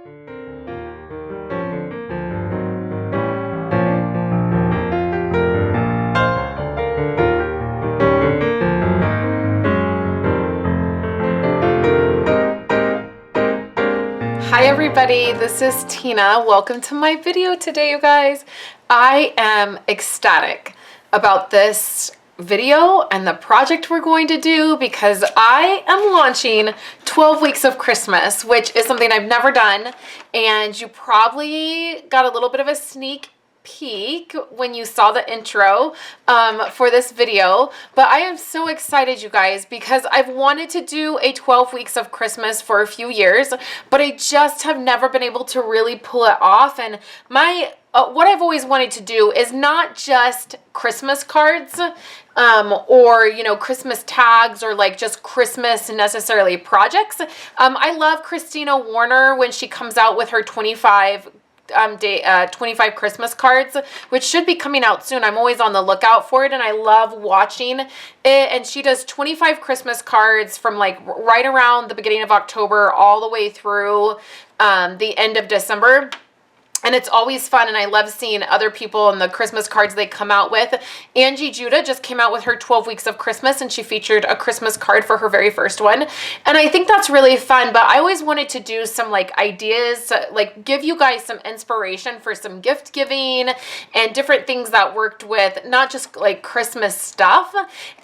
Hi everybody, this is Tina. Welcome to my video today, you guys. I am ecstatic about this video and the project we're going to do because I am launching 12 weeks of Christmas, which is something I've never done, and you probably got a little bit of a sneak peek when you saw the intro for this video, but I am so excited, you guys, because I've wanted to do a 12 weeks of Christmas for a few years, but I just have never been able to really pull it off. And my what I've always wanted to do is not just Christmas cards or, you know, Christmas tags or like just Christmas necessarily projects. I love Christina Warner when she comes out with her 25 Christmas cards, which should be coming out soon. I'm always on the lookout for it, and I love watching it. And she does 25 Christmas cards from like right around the beginning of October all the way through the end of December. And it's always fun, and I love seeing other people and the Christmas cards they come out with. Angie Judah just came out with her 12 weeks of Christmas, and she featured a Christmas card for her very first one. And I think that's really fun, but I always wanted to do some like ideas, like give you guys some inspiration for some gift giving and different things that worked with not just like Christmas stuff.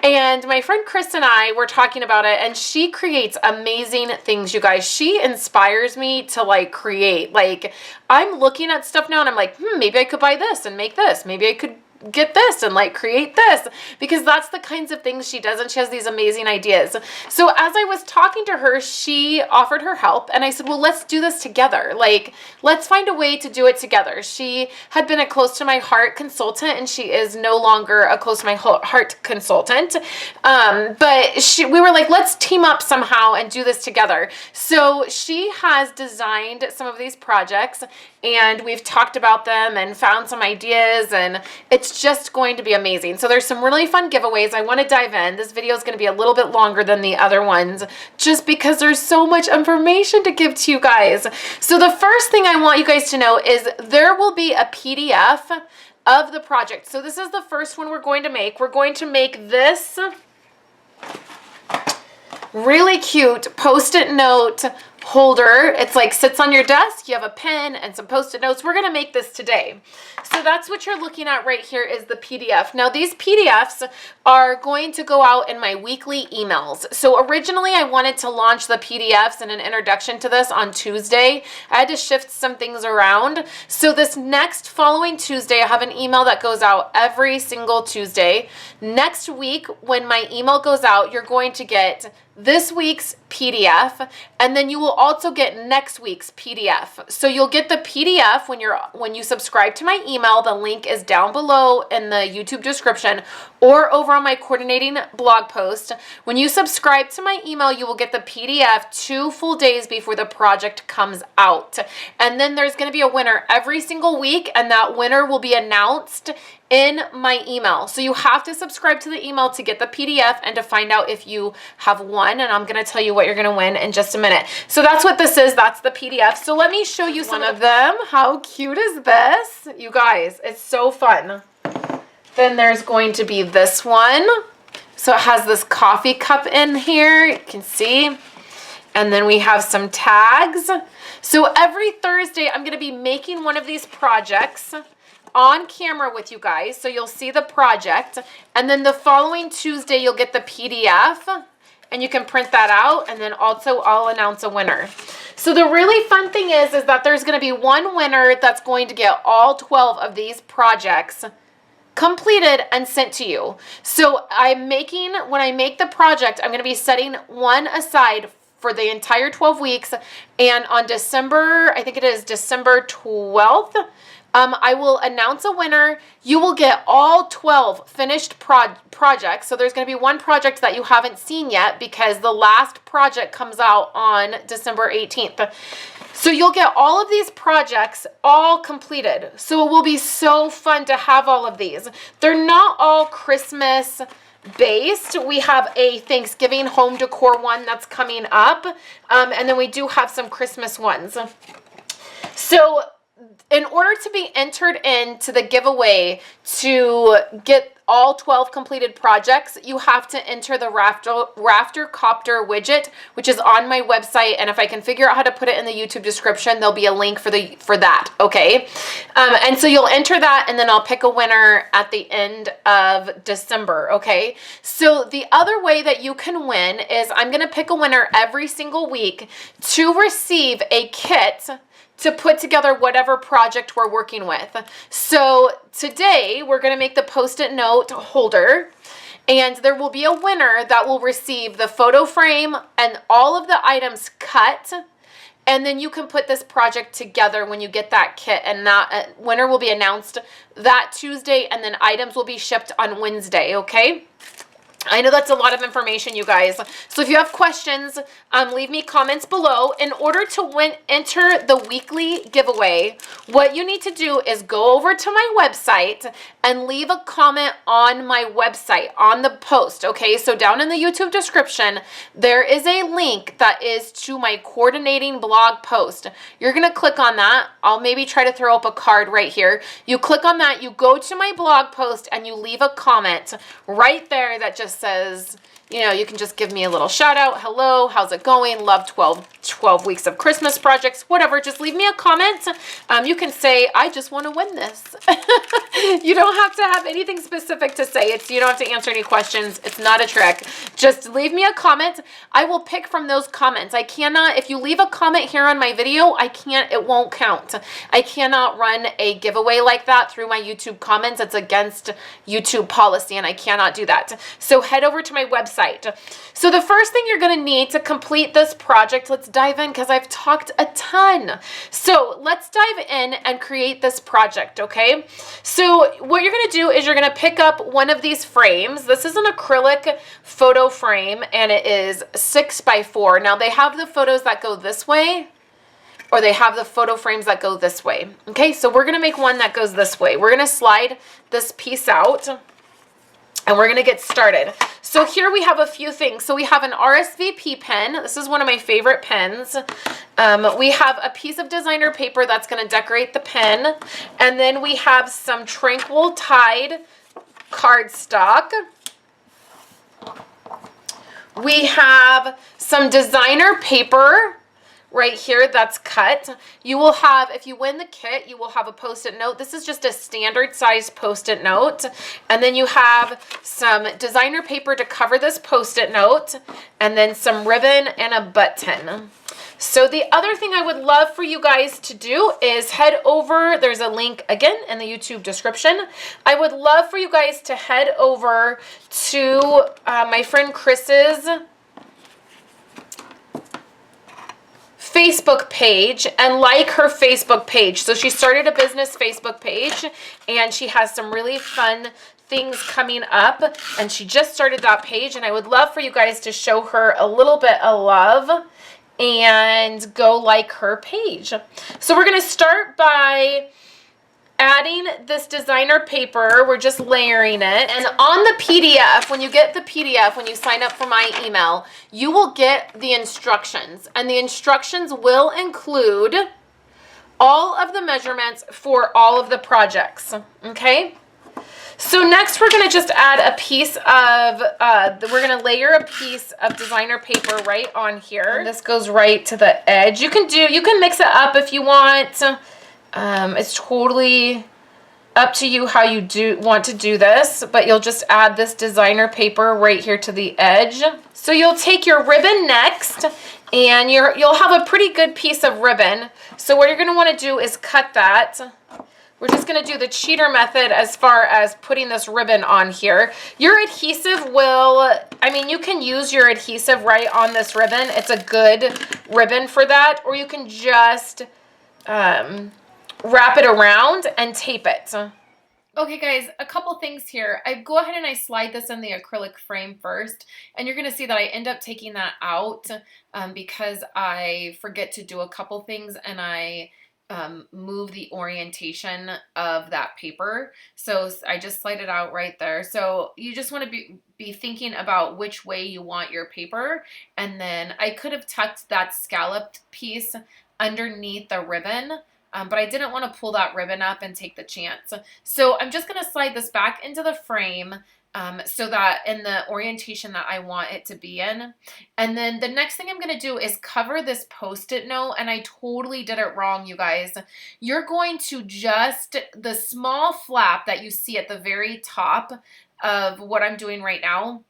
And my friend Chris and I were talking about it, and she creates amazing things, you guys. She inspires me to like create. Like, I'm looking at stuff now and I'm like, maybe I could buy this and make this. Maybe I could get this and like create this, because that's the kinds of things she does, and she has these amazing ideas. So as I was talking to her, she offered her help, and I said, well, let's do this together. Like, let's find a way to do it together. She had been a close to my heart consultant, and she is no longer a close to my heart consultant. But we were like, let's team up somehow and do this together. So she has designed some of these projects, and we've talked about them and found some ideas, and it's just going to be amazing. So there's some really fun giveaways. I want to dive in. This video is going to be a little bit longer than the other ones just because there's so much information to give to you guys. So the first thing I want you guys to know is there will be a PDF of the project. So this is the first one we're going to make. We're going to make this really cute Post-it note holder. It's like sits on your desk. You have a pen and some Post-it notes. We're going to make this today. So that's what you're looking at right here is the PDF. Now these PDFs are going to go out in my weekly emails. So originally I wanted to launch the PDFs and an introduction to this on Tuesday. I had to shift some things around. So this next following Tuesday, I have an email that goes out every single Tuesday. Next week, when my email goes out, you're going to get this week's PDF, and then you will also get next week's PDF. So you'll get the PDF when you subscribe to my email. The link is down below in the YouTube description or over on my coordinating blog post. When you subscribe to my email, you will get the PDF 2 full days before the project comes out. And then there's going to be a winner every single week, and that winner will be announced in my email. So you have to subscribe to the email to get the PDF and to find out if you have won, and I'm going to tell you what you're going to win in just a minute. So that's what this is. That's the PDF. So let me show you some of them. How cute is this? You guys, it's so fun. Then there's going to be this one. So it has this coffee cup in here. You can see. And then we have some tags. So every Thursday, I'm going to be making one of these projects on camera with you guys, so you'll see the project, and then the following Tuesday you'll get the PDF, and you can print that out, and then also I'll announce a winner. So the really fun thing is that there's going to be one winner that's going to get all 12 of these projects completed and sent to you. So when I make the project, I'm going to be setting one aside for the entire 12 weeks, and on December, I think it is December 12th, I will announce a winner. You will get all 12 finished projects. So there's going to be one project that you haven't seen yet because the last project comes out on December 18th. So you'll get all of these projects all completed. So it will be so fun to have all of these. They're not all Christmas based. We have a Thanksgiving home decor one that's coming up. And then we do have some Christmas ones. So in order to be entered into the giveaway to get all 12 completed projects, you have to enter the rafter copter widget, which is on my website. And if I can figure out how to put it in the YouTube description, there'll be a link for that. Okay. And so you'll enter that, and then I'll pick a winner at the end of December. Okay. So the other way that you can win is I'm going to pick a winner every single week to receive a kit to put together whatever project we're working with. So today we're going to make the Post-it note holder, and there will be a winner that will receive the photo frame and all of the items cut, and then you can put this project together when you get that kit, and that winner will be announced that Tuesday, and then items will be shipped on Wednesday. Okay. I know that's a lot of information, you guys. So if you have questions, leave me comments below. In order to enter the weekly giveaway, what you need to do is go over to my website and leave a comment on my website, on the post, okay? So down in the YouTube description, there is a link that is to my coordinating blog post. You're going to click on that. I'll maybe try to throw up a card right here. You click on that, you go to my blog post, and you leave a comment right there that just says, you know, you can just give me a little shout out. Hello, how's it going? Love 12 weeks of Christmas projects, whatever. Just leave me a comment. You can say, I just want to win this. You don't have to have anything specific to say. You don't have to answer any questions. It's not a trick. Just leave me a comment. I will pick from those comments. I cannot, if you leave a comment here on my video, it won't count. I cannot run a giveaway like that through my YouTube comments. It's against YouTube policy, and I cannot do that. So head over to my website. So the first thing you're going to need to complete this project, let's dive in because I've talked a ton. So let's dive in and create this project, okay? So what you're going to do is you're going to pick up one of these frames. This is an acrylic photo frame, and it is 6x4. Now they have the photos that go this way, or they have the photo frames that go this way. Okay, so we're going to make one that goes this way. We're going to slide this piece out, and we're going to get started. So here we have a few things. So we have an RSVP pen. This is one of my favorite pens. We have a piece of designer paper that's going to decorate the pen. And then we have some Tranquil Tide cardstock. We have some designer paper right here that's cut. You will have, if you win the kit, you will have a Post-it note. This is just a standard size Post-it note. And then you have some designer paper to cover this Post-it note, and then some ribbon and a button. So the other thing I would love for you guys to do is head over, there's a link again in the YouTube description. I would love for you guys to head over to my friend Chris's Facebook page and like her Facebook page. So she started a business Facebook page, and she has some really fun things coming up, and she just started that page, and I would love for you guys to show her a little bit of love and go like her page. So we're going to start by adding this designer paper. We're just layering it. And on the PDF, when you get the PDF, when you sign up for my email, you will get the instructions. And the instructions will include all of the measurements for all of the projects. Okay? So next we're going to just add a piece of, we're going to layer a piece of designer paper right on here. And this goes right to the edge. You can mix it up if you want. It's totally up to you how you want to do this, but you'll just add this designer paper right here to the edge. So you'll take your ribbon next, and you'll have a pretty good piece of ribbon. So what you're going to want to do is cut that. We're just going to do the cheater method as far as putting this ribbon on here. Your adhesive you can use your adhesive right on this ribbon. It's a good ribbon for that, or you can just wrap it around and tape it. Okay guys, a couple things here. I go ahead and I slide this in the acrylic frame first, and you're going to see that I end up taking that out because I forget to do a couple things, and I move the orientation of that paper. So I just slide it out right there. So you just want to be thinking about which way you want your paper. And then I could have tucked that scalloped piece underneath the ribbon, but I didn't want to pull that ribbon up and take the chance. So I'm just going to slide this back into the frame so that in the orientation that I want it to be in. And then the next thing I'm going to do is cover this Post-it note, and I totally did it wrong, you guys. You're going to just, the small flap that you see at the very top of what I'm doing right now,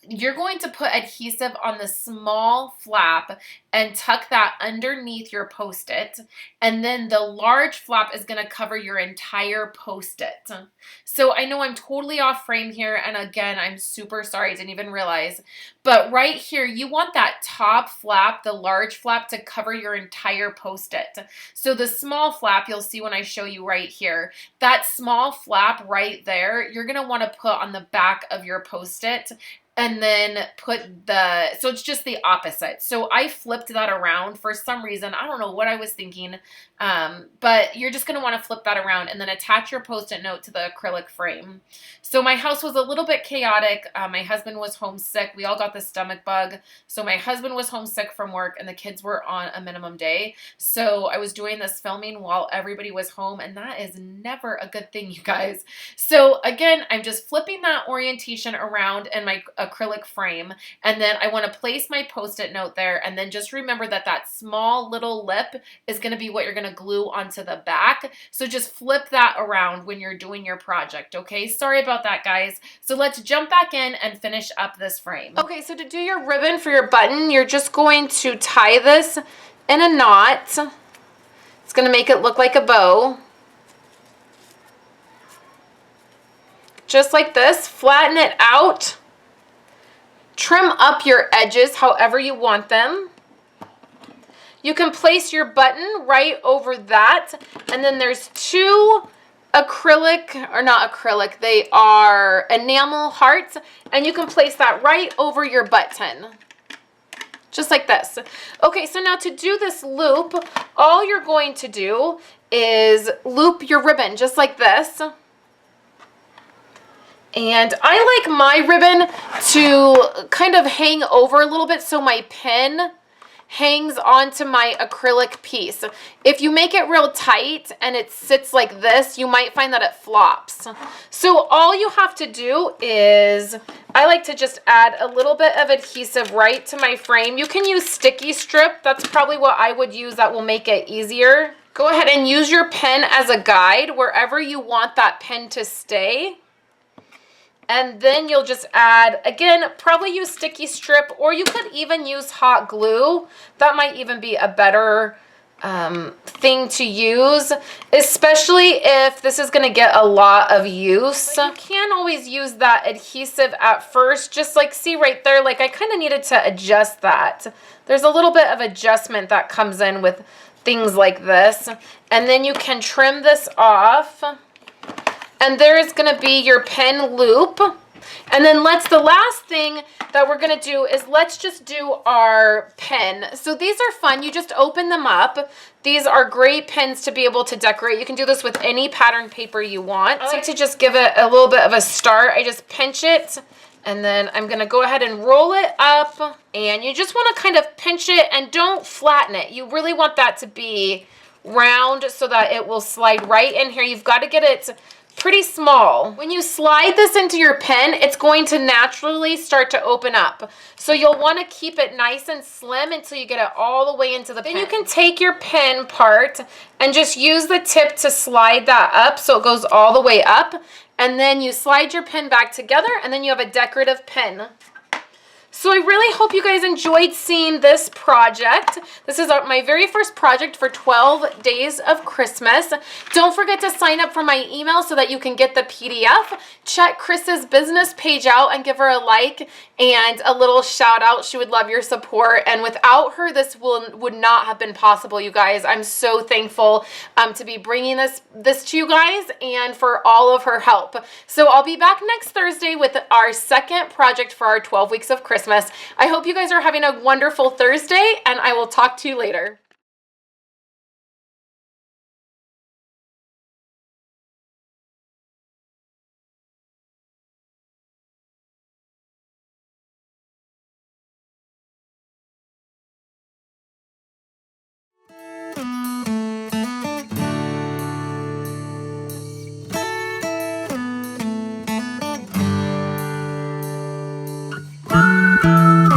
you're going to put adhesive on the small flap and tuck that underneath your Post-it. And then the large flap is going to cover your entire Post-it. So I know I'm totally off frame here. And again, I'm super sorry. I didn't even realize. But right here, you want that top flap, the large flap, to cover your entire Post-it. So the small flap, you'll see when I show you right here, that small flap right there, you're going to want to put on the back of your Post-it. And then put the, so it's just the opposite. So I flipped that around for some reason. I don't know what I was thinking, but you're just going to want to flip that around and then attach your Post-it note to the acrylic frame. So my house was a little bit chaotic. My husband was homesick. We all got the stomach bug. So my husband was homesick from work and the kids were on a minimum day. So I was doing this filming while everybody was home, and that is never a good thing, you guys. So again, I'm just flipping that orientation around in my acrylic frame, and then I want to place my Post-it note there, and then just remember that that small little lip is going to be what you're going to glue onto the back. So just flip that around when you're doing your project, okay? Sorry about that, guys. So let's jump back in and finish up this frame. Okay, so to do your ribbon for your button, you're just going to tie this in a knot. It's going to make it look like a bow. Just like this. Flatten it out. Trim up your edges however you want them. You can place your button right over that. And then there's two acrylic, or not acrylic, they are enamel hearts. And you can place that right over your button. Just like this. Okay, so now to do this loop, all you're going to do is loop your ribbon just like this. And I like my ribbon to kind of hang over a little bit so my pen hangs onto my acrylic piece. If you make it real tight and it sits like this, you might find that it flops. So all you have to do is, I like to just add a little bit of adhesive right to my frame. You can use sticky strip. That's probably what I would use. That will make it easier. Go ahead and use your pen as a guide wherever you want that pen to stay. And then you'll just add, again, probably use sticky strip, or you could even use hot glue. That might even be a better thing to use, especially if this is going to get a lot of use. But you can always use that adhesive at first, just like, see right there, like I kind of needed to adjust that. There's a little bit of adjustment that comes in with things like this. And then you can trim this off. And there's going to be your pen loop. And then the last thing that we're going to do is let's just do our pen. So these are fun. You just open them up. These are great pens to be able to decorate. You can do this with any pattern paper you want. I like to just give it a little bit of a start. I just pinch it. And then I'm going to go ahead and roll it up. And you just want to kind of pinch it and don't flatten it. You really want that to be round so that it will slide right in here. You've got to get it pretty small. When you slide this into your pen, it's going to naturally start to open up. So you'll want to keep it nice and slim until you get it all the way into the pen. Then you can take your pen part and just use the tip to slide that up so it goes all the way up. And then you slide your pen back together and then you have a decorative pen. So I really hope you guys enjoyed seeing this project. This is my very first project for 12 days of Christmas. Don't forget to sign up for my email so that you can get the PDF. Check Chris's business page out and give her a like and a little shout out. She would love your support. And without her, this would not have been possible, you guys. I'm so thankful to be bringing this to you guys and for all of her help. So I'll be back next Thursday with our second project for our 12 weeks of Christmas. I hope you guys are having a wonderful Thursday, and I will talk to you later. Bye.